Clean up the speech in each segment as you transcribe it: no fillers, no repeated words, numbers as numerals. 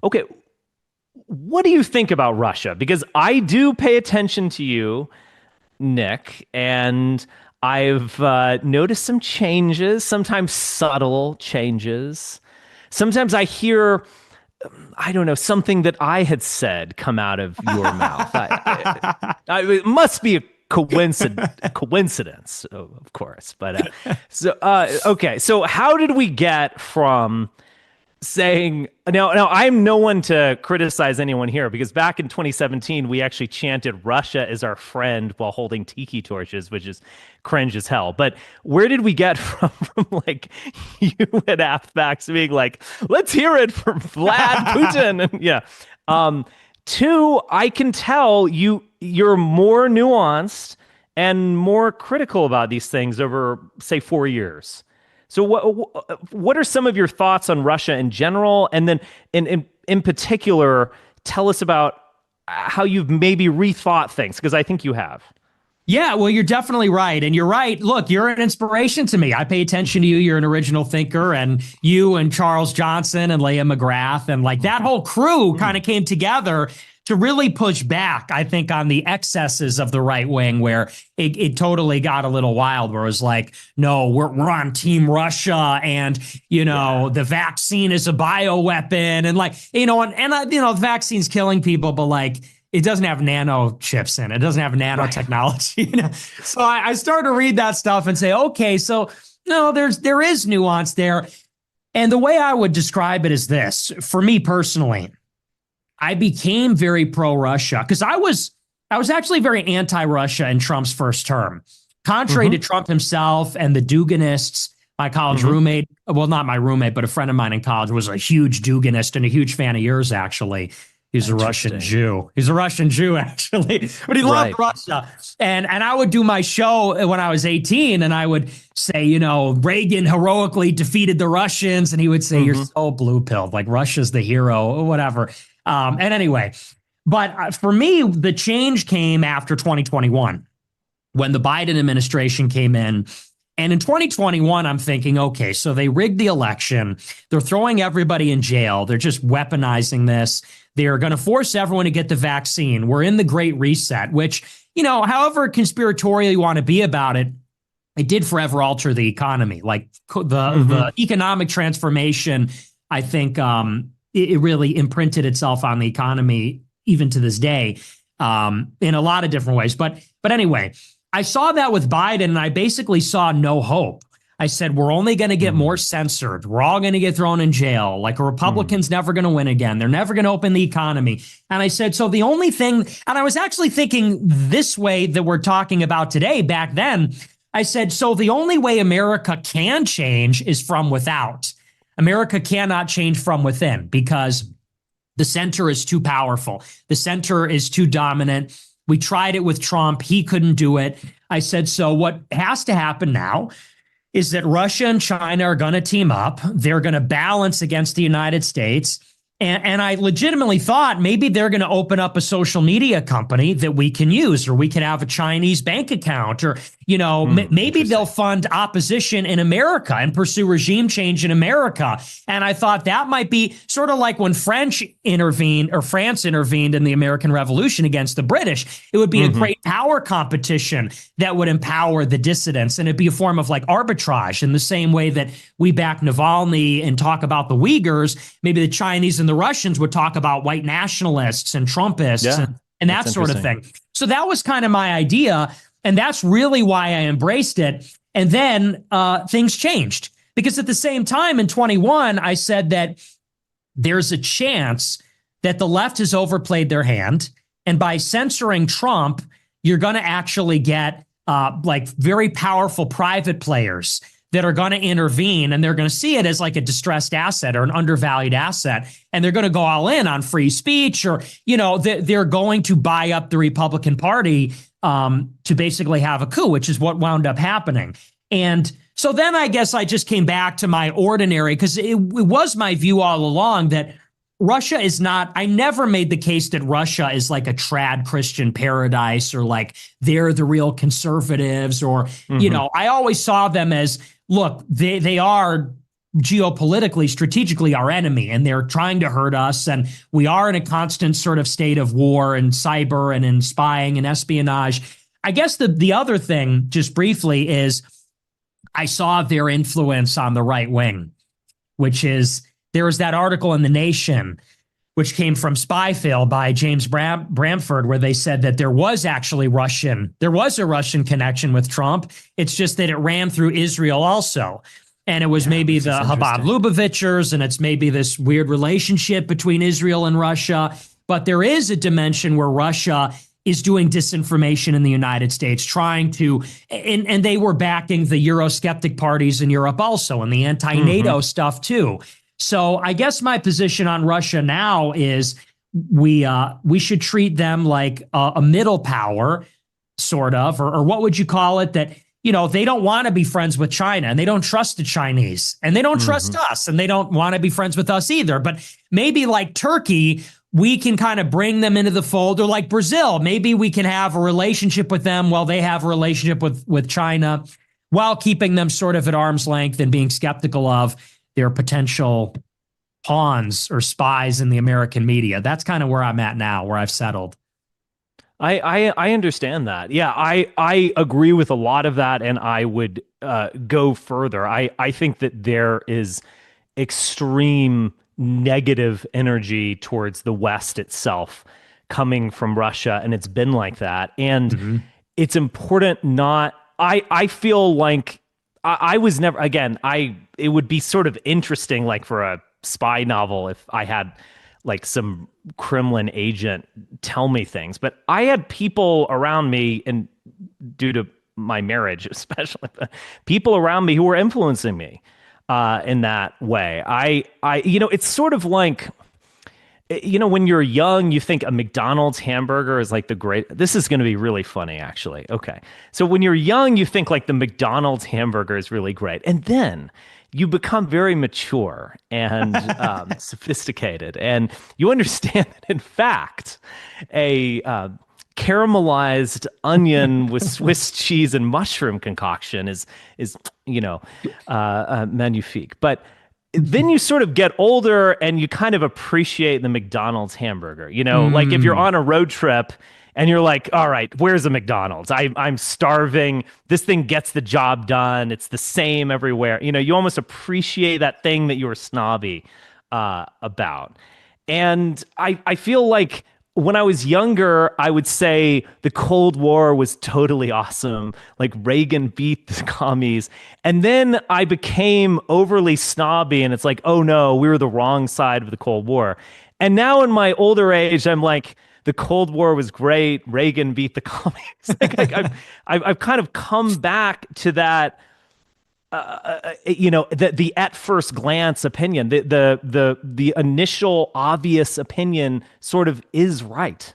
Okay, what do you think about Russia? Because I do pay attention to you, Nick, and I've noticed some changes, sometimes subtle changes. Sometimes I hear, I don't know, something that I had said come out of your mouth. It must be a coincidence, of course. But okay. So how did we get from saying now I'm no one to criticize anyone here because back in 2017 we actually chanted Russia is our friend while holding tiki torches, which is cringe as hell. But where did we get from like you and Afbax being like, let's hear it from Vlad Putin? And yeah. Two, I can tell you're more nuanced and more critical about these things over, say, 4 years. So what are some of your thoughts on Russia in general? And then in particular, tell us about how you've maybe rethought things, because I think you have. Yeah, well, you're definitely right. And you're right. Look, you're an inspiration to me. I pay attention to you. You're an original thinker. And you and Charles Johnson and Leah McGrath and like that whole crew kind of came together to really push back, I think, on the excesses of the right wing, where it totally got a little wild, where it was like, no, we're on Team Russia, and the vaccine is a bioweapon, and like the vaccine's killing people, but like it doesn't have nano chips in it. It doesn't have nanotechnology. Right. So I started to read that stuff and say, okay, so no, there is nuance there, and the way I would describe it is this: for me personally, I became very pro-Russia because I was actually very anti-Russia in Trump's first term. Contrary to Trump himself and the Duganists, my college roommate, well, not my roommate, but a friend of mine in college was a huge Duganist and a huge fan of yours, actually. He's a Russian Jew. He's a Russian Jew, actually, but he loved Russia. And I would do my show when I was 18, and I would say, Reagan heroically defeated the Russians, and he would say, you're so blue-pilled, like Russia's the hero, or whatever. And anyway, but for me, the change came after 2021 when the Biden administration came in. And in 2021, I'm thinking, okay, so they rigged the election. They're throwing everybody in jail. They're just weaponizing this. They're going to force everyone to get the vaccine. We're in the Great Reset, which, however conspiratorial you want to be about it, it did forever alter the economy. Like the economic transformation, I think, it really imprinted itself on the economy even to this day in a lot of different ways. But anyway, I saw that with Biden, and I basically saw no hope. I said, we're only going to get more censored. We're all going to get thrown in jail. Like a Republican's never going to win again. They're never going to open the economy. And I said, so the only thing, and I was actually thinking this way that we're talking about today, back then, I said, so the only way America can change is from without. America cannot change from within because the center is too powerful. The center is too dominant. We tried it with Trump. He couldn't do it. I said, so what has to happen now is that Russia and China are going to team up. They're going to balance against the United States. And I legitimately thought maybe they're going to open up a social media company that we can use, or we can have a Chinese bank account, or, maybe they'll fund opposition in America and pursue regime change in America. And I thought that might be sort of like when France intervened in the American Revolution against the British. It would be a great power competition that would empower the dissidents, and it'd be a form of like arbitrage in the same way that we back Navalny and talk about the Uyghurs. Maybe the Chinese and the Russians would talk about white nationalists and Trumpists and that sort of thing. So that was kind of my idea. And that's really why I embraced it. And then things changed, because at the same time in 21, I said that there's a chance that the left has overplayed their hand. And by censoring Trump, you're going to actually get like very powerful private players that are going to intervene, and they're going to see it as like a distressed asset or an undervalued asset. And they're going to go all in on free speech, or, they're going to buy up the Republican Party to basically have a coup, which is what wound up happening. And so then I guess I just came back to my ordinary, because it was my view all along that Russia is not, I never made the case that Russia is like a trad Christian paradise, or like they're the real conservatives, or, I always saw them as, look, they are geopolitically, strategically our enemy, and they're trying to hurt us. And we are in a constant sort of state of war and cyber and in spying and espionage. I guess the other thing, just briefly, is I saw their influence on the right wing, which is there was that article in The Nation, which came from Spyfill by James Bramford, where they said that there was a Russian connection with Trump. It's just that it ran through Israel also. And it was maybe the Chabad Lubavitchers, and it's maybe this weird relationship between Israel and Russia. But there is a dimension where Russia is doing disinformation in the United States, trying to, and they were backing the Eurosceptic parties in Europe also, and the anti-NATO stuff too. So I guess my position on Russia now is we should treat them like a middle power, sort of, or what would you call it? That, you know, they don't want to be friends with China, and they don't trust the Chinese, and they don't trust us, and they don't want to be friends with us either. But maybe like Turkey, we can kind of bring them into the fold, or like Brazil, maybe we can have a relationship with them while they have a relationship with China, while keeping them sort of at arm's length and being skeptical of their potential pawns or spies in the American media. That's kind of where I'm at now, where I've settled. I understand that. Yeah, I agree with a lot of that, and I would go further. I think that there is extreme negative energy towards the West itself coming from Russia, and it's been like that. And it's important not. I feel like I was never, again, it would be sort of interesting, like for a spy novel, if I had like some Kremlin agent tell me things, but I had people around me, and due to my marriage, especially people around me who were influencing me in that way. It's sort of like, when you're young, you think a McDonald's hamburger is like this is going to be really funny, actually. Okay. So when you're young, you think like the McDonald's hamburger is really great. And then you become very mature and sophisticated. And you understand that, in fact, a caramelized onion with Swiss cheese and mushroom concoction is magnifique. But then you sort of get older and you kind of appreciate the McDonald's hamburger. Like if you're on a road trip and you're like, all right, where's a McDonald's? I'm starving. This thing gets the job done. It's the same everywhere. You almost appreciate that thing that you were snobby about. And I feel like when I was younger, I would say the Cold War was totally awesome. Like Reagan beat the commies. And then I became overly snobby, and it's like, oh no, we were the wrong side of the Cold War. And now in my older age, I'm like, the Cold War was great. Reagan beat the commies. I've kind of come back to that, the at first glance opinion, the initial obvious opinion sort of is right,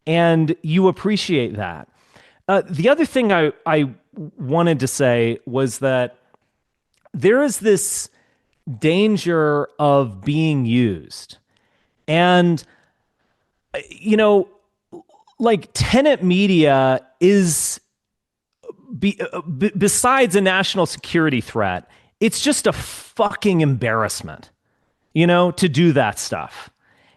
and you appreciate that. The other thing I wanted to say was that there is this danger of being used, and like Tenet Media is. Besides a national security threat, it's just a fucking embarrassment, to do that stuff.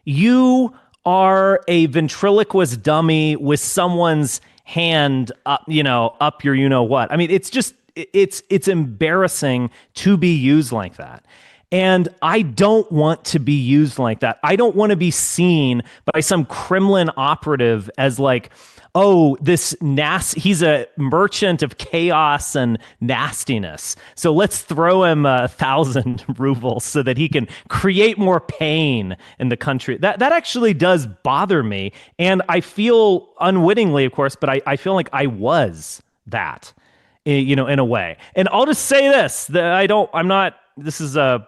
You are a ventriloquist dummy with someone's hand up, up your what. I mean, it's just, it's embarrassing to be used like that. And I don't want to be used like that. I don't want to be seen by some Kremlin operative as like, oh, he's a merchant of chaos and nastiness. So let's throw him 1,000 rubles so that he can create more pain in the country. That actually does bother me. And I feel unwittingly, of course, but I feel like I was that, in a way. And I'll just say this, this is a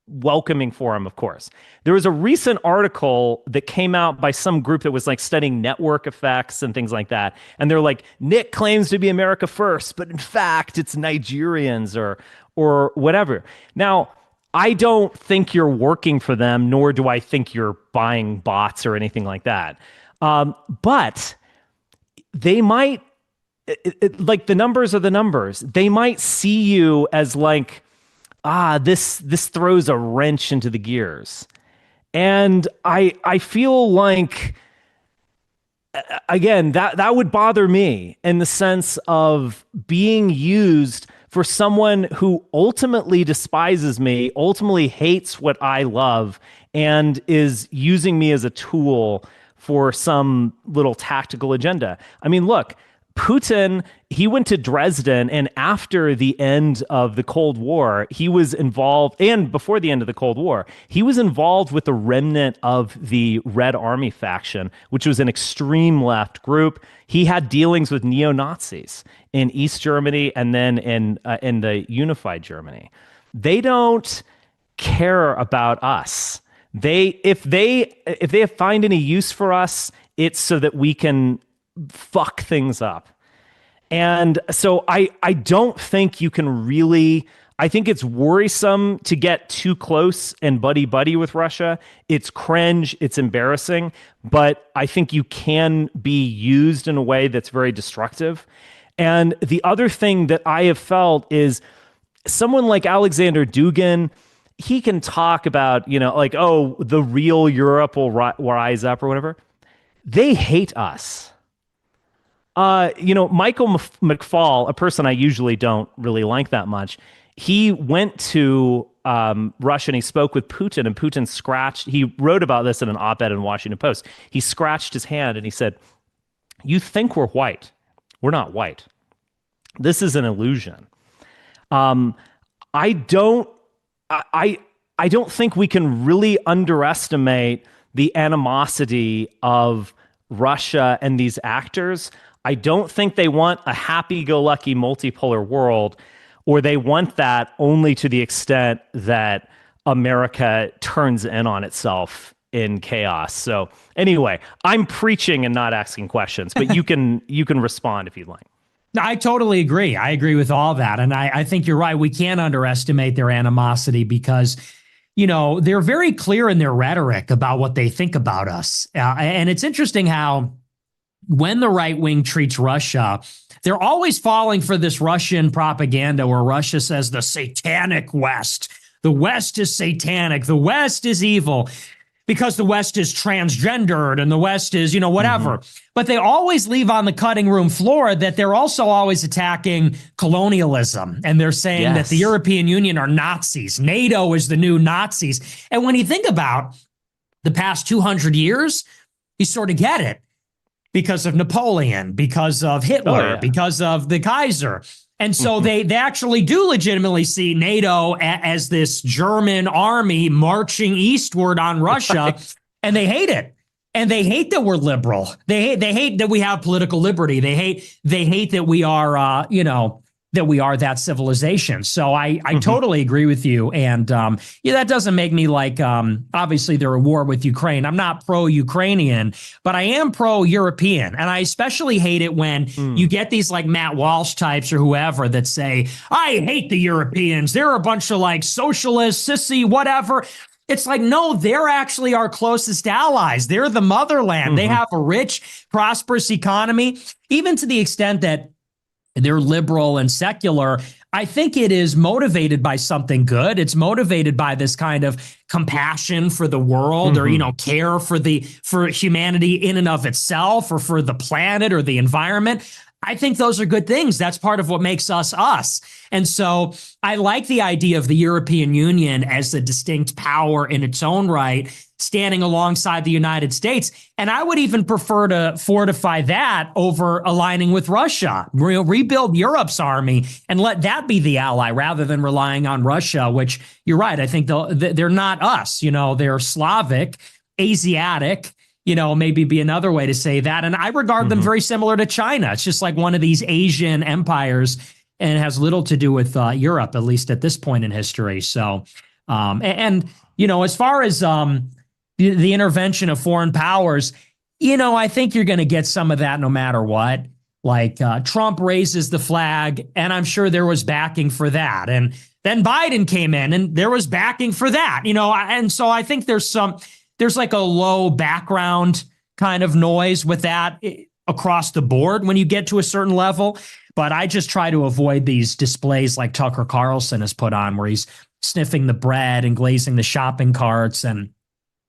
welcoming forum, of course. There was a recent article that came out by some group that was like studying network effects and things like that. And they're like, Nick claims to be America first, but in fact, it's Nigerians or whatever. Now, I don't think you're working for them, nor do I think you're buying bots or anything like that. But they might, like the numbers are the numbers. They might see you as like, this throws a wrench into the gears. And I feel like, again, that would bother me in the sense of being used for someone who ultimately despises me, ultimately hates what I love, and is using me as a tool for some little tactical agenda. I mean, look, Putin, he went to Dresden, and after the end of the Cold War, he was involved, and before the end of the Cold War, he was involved with the remnant of the Red Army faction, which was an extreme left group. He had dealings with neo-Nazis in East Germany and then in the unified Germany. They don't care about us. If they find any use for us, it's so that we can fuck things up. And so I don't think you can really, I think it's worrisome to get too close and buddy with Russia. It's cringe, it's embarrassing, but I think you can be used in a way that's very destructive. And the other thing that I have felt is someone like Alexander Dugin, he can talk about, like, oh, the real Europe will rise up or whatever. They hate us. Michael McFaul, a person I usually don't really like that much, he went to Russia and he spoke with Putin, and Putin he wrote about this in an op-ed in Washington Post. He scratched his hand and he said, "You think we're white. We're not white. This is an illusion." I don't think we can really underestimate the animosity of Russia and these actors. I don't think they want a happy-go-lucky multipolar world, or they want that only to the extent that America turns in on itself in chaos. So anyway, I'm preaching and not asking questions, but you can respond if you'd like. I totally agree. I agree with all that. And I think you're right. We can't underestimate their animosity because, they're very clear in their rhetoric about what they think about us. And it's interesting how when the right wing treats Russia, they're always falling for this Russian propaganda where Russia says the satanic West. The West is satanic. The West is evil because the West is transgendered and the West is, whatever. Mm-hmm. But they always leave on the cutting room floor that they're also always attacking colonialism. And they're saying that the European Union are Nazis. NATO is the new Nazis. And when you think about the past 200 years, you sort of get it. Because of Napoleon, because of Hitler, because of the Kaiser. And so they actually do legitimately see NATO as this German army marching eastward on Russia, and they hate it. And they hate that we're liberal. They hate that we have political liberty. They hate that we are, that we are that civilization. So I totally agree with you. And that doesn't make me like, obviously they're at war with Ukraine. I'm not pro-Ukrainian, but I am pro-European. And I especially hate it when you get these like Matt Walsh types or whoever that say, I hate the Europeans. They're a bunch of like socialists, sissy, whatever. It's like, no, they're actually our closest allies. They're the motherland. Mm-hmm. They have a rich, prosperous economy, even to the extent that they're liberal and secular. I think it is motivated by something good. It's motivated by this kind of compassion for the world, or, care for humanity in and of itself, or for the planet or the environment. I think those are good things. That's part of what makes us us. And so I like the idea of the European Union as a distinct power in its own right, standing alongside the United States. And I would even prefer to fortify that over aligning with Russia, rebuild Europe's army and let that be the ally rather than relying on Russia, which you're right. I think they're not us, they're Slavic, Asiatic, maybe be another way to say that. And I regard them very similar to China. It's just like one of these Asian empires, and it has little to do with Europe, at least at this point in history. So, as far as the intervention of foreign powers, I think you're going to get some of that no matter what. Like Trump raises the flag, and I'm sure there was backing for that. And then Biden came in, and there was backing for that, and so I think there's like a low background kind of noise with that across the board when you get to a certain level. But I just try to avoid these displays like Tucker Carlson has put on, where he's sniffing the bread and glazing the shopping carts. And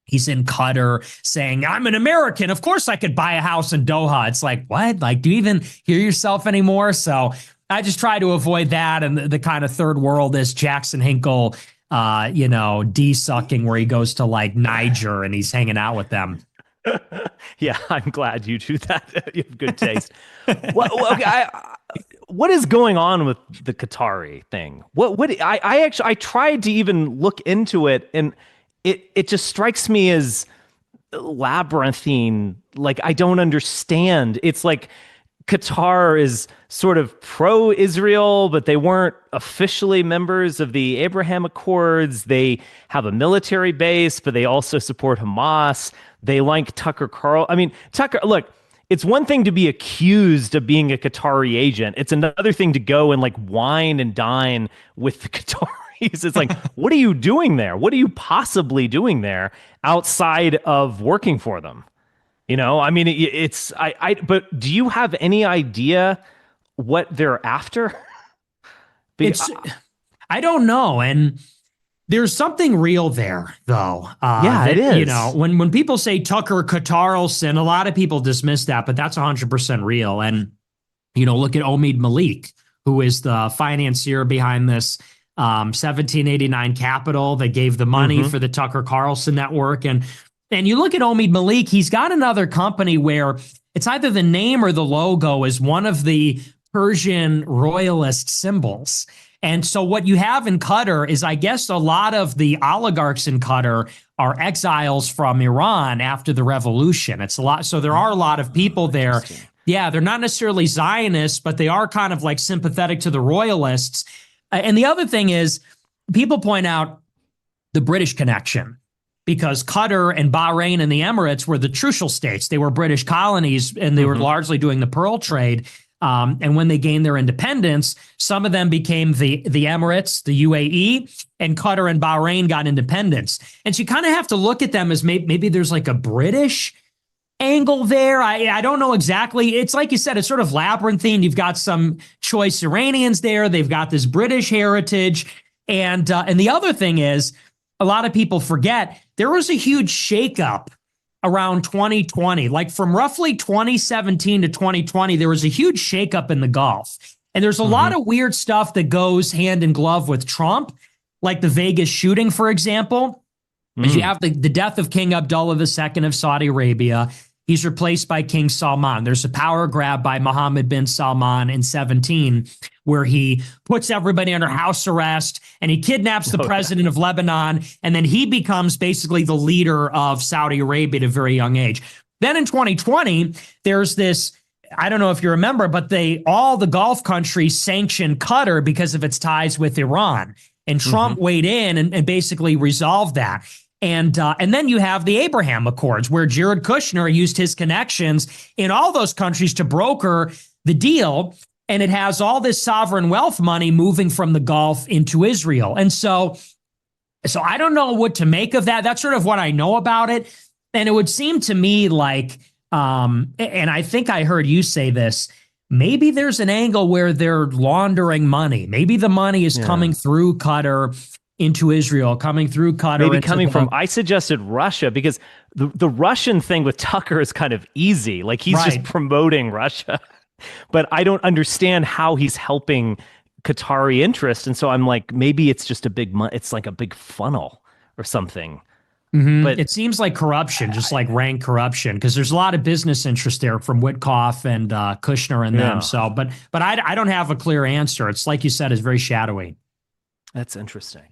he's in Qatar saying, I'm an American. Of course I could buy a house in Doha. It's like, what? Like, do you even hear yourself anymore? So I just try to avoid that. And the kind of third world is Jackson Hinkle, de-sucking, where he goes to like Niger and he's hanging out with them. Yeah, I'm glad you do that. You have good taste. Okay, what is going on with the Qatari thing? I tried to even look into it, and it just strikes me as labyrinthine. Like, I don't understand. It's like Qatar is sort of pro-Israel, but they weren't officially members of the Abraham Accords. They have a military base, but they also support Hamas. They like Tucker Carlson. I mean, Tucker, look, it's one thing to be accused of being a Qatari agent. It's another thing to go and like wine and dine with the Qataris. It's like, what are you doing there? What are you possibly doing there outside of working for them? I mean, but do you have any idea what they're after? I don't know. And there's something real there, though. It is. When people say Tucker Carlson, a lot of people dismiss that, but that's 100% real. And, look at Omid Malik, who is the financier behind this 1789 Capital that gave the money for the Tucker Carlson network. And you look at Omid Malik, he's got another company where it's either the name or the logo is one of the Persian royalist symbols. And so what you have in Qatar is, I guess, a lot of the oligarchs in Qatar are exiles from Iran after the revolution. It's a lot. So there are a lot of people there. Yeah, they're not necessarily Zionists, but they are kind of like sympathetic to the royalists. And the other thing is, people point out the British connection, because Qatar and Bahrain and the Emirates were the Trucial states. They were British colonies, and they were largely doing the pearl trade. And when they gained their independence, some of them became the Emirates, the UAE, and Qatar and Bahrain got independence. And so you kind of have to look at them as maybe there's like a British angle there. I don't know exactly. It's like you said, it's sort of labyrinthine. You've got some choice Iranians there. They've got this British heritage. And the other thing is, a lot of people forget there was a huge shakeup around 2020. Like from roughly 2017 to 2020, there was a huge shakeup in the Gulf. And there's a lot of weird stuff that goes hand in glove with Trump, like the Vegas shooting, for example. As you have the death of King Abdullah II of Saudi Arabia. He's replaced by King Salman. There's a power grab by Mohammed bin Salman in 2017, where he puts everybody under house arrest and he kidnaps the president of Lebanon. And then he becomes basically the leader of Saudi Arabia at a very young age. Then in 2020, there's this, I don't know if you remember, but all the Gulf countries sanctioned Qatar because of its ties with Iran. And Trump weighed in and basically resolved that. And then you have the Abraham Accords, where Jared Kushner used his connections in all those countries to broker the deal. And it has all this sovereign wealth money moving from the Gulf into Israel. And so I don't know what to make of that. That's sort of what I know about it. And it would seem to me like, and I think I heard you say this, maybe there's an angle where they're laundering money. Maybe the money is coming through Qatar into Israel, coming through Qatar. Maybe coming from, I suggested Russia, because the Russian thing with Tucker is kind of easy. Like he's just promoting Russia, but I don't understand how he's helping Qatari interest. And so I'm like, maybe it's just it's like a big funnel or something. But it seems like corruption, just like rank corruption, because there's a lot of business interest there from Witkoff and Kushner and them. So, but I don't have a clear answer. It's like you said, it's very shadowy. That's interesting.